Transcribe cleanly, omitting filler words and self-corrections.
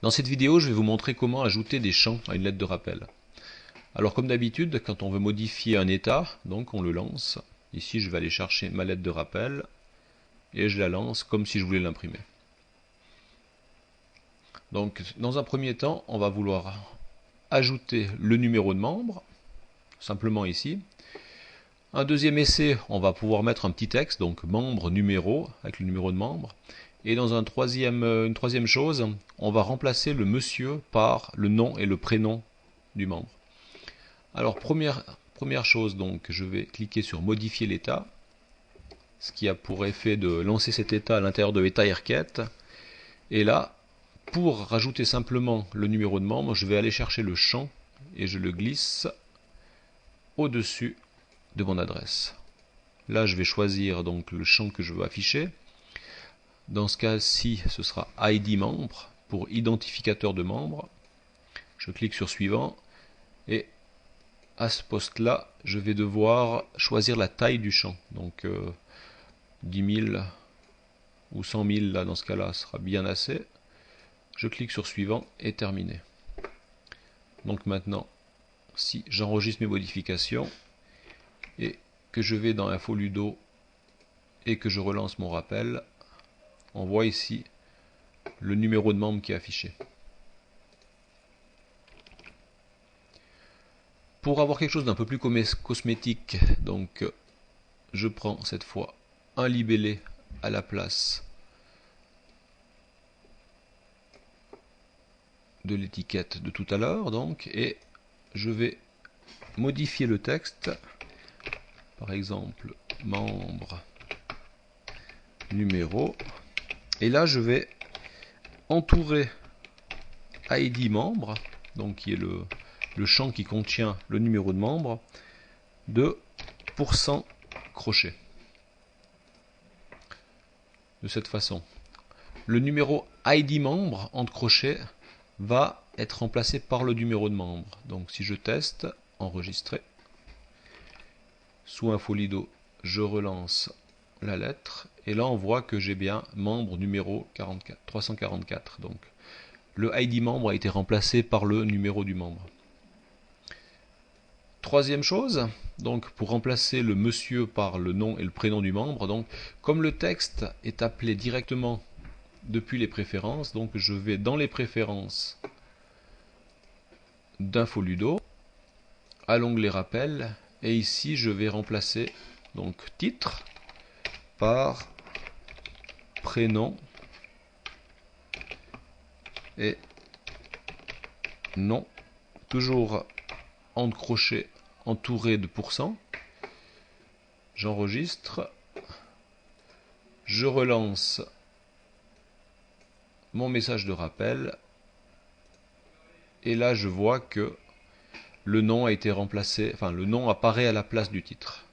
Dans cette vidéo, je vais vous montrer comment ajouter des champs à une lettre de rappel. Alors comme d'habitude, quand on veut modifier un état, donc on le lance. Ici, je vais aller chercher ma lettre de rappel et je la lance comme si je voulais l'imprimer. Donc dans un premier temps, on va vouloir ajouter le numéro de membre, simplement ici. Un deuxième essai, on va pouvoir mettre un petit texte, donc membre, numéro, avec le numéro de membre. Et dans une troisième chose, on va remplacer le monsieur par le nom et le prénom du membre. Alors première chose, donc je vais cliquer sur modifier l'état, ce qui a pour effet de lancer cet état à l'intérieur de l'état requête. Et là, pour rajouter simplement le numéro de membre, je vais aller chercher le champ et je le glisse au-dessus de mon adresse. Là, je vais choisir donc le champ que je veux afficher. Dans ce cas-ci, ce sera ID membre pour identificateur de membre. Je clique sur suivant et à ce poste-là, je vais devoir choisir la taille du champ. Donc 10 000 ou 100 000, là, dans ce cas-là, sera bien assez. Je clique sur suivant et terminé. Donc maintenant, si j'enregistre mes modifications et que je vais dans InfoLudo et que je relance mon rappel, on voit ici le numéro de membre qui est affiché. Pour avoir quelque chose d'un peu plus cosmétique, donc je prends cette fois un libellé à la place de l'étiquette de tout à l'heure, donc, et je vais modifier le texte, par exemple membre numéro, et là je vais entourer ID membre, donc qui est le champ qui contient le numéro de membre, de % crochet. De cette façon, le numéro ID membre entre crochets va être remplacé par le numéro de membre. Donc si je teste, enregistrer, sous InfoLudo, je relance la lettre, et là on voit que j'ai bien membre numéro 344. Donc le ID membre a été remplacé par le numéro du membre. Troisième chose, donc pour remplacer le monsieur par le nom et le prénom du membre, donc comme le texte est appelé directement depuis les préférences, donc je vais dans les préférences d'InfoLudo, à l'onglet rappel, et ici je vais remplacer donc titre par prénom et nom, toujours entre crochets entouré de %. J'enregistre, je relance mon message de rappel, et là je vois que le nom a été remplacé, enfin le nom apparaît à la place du titre.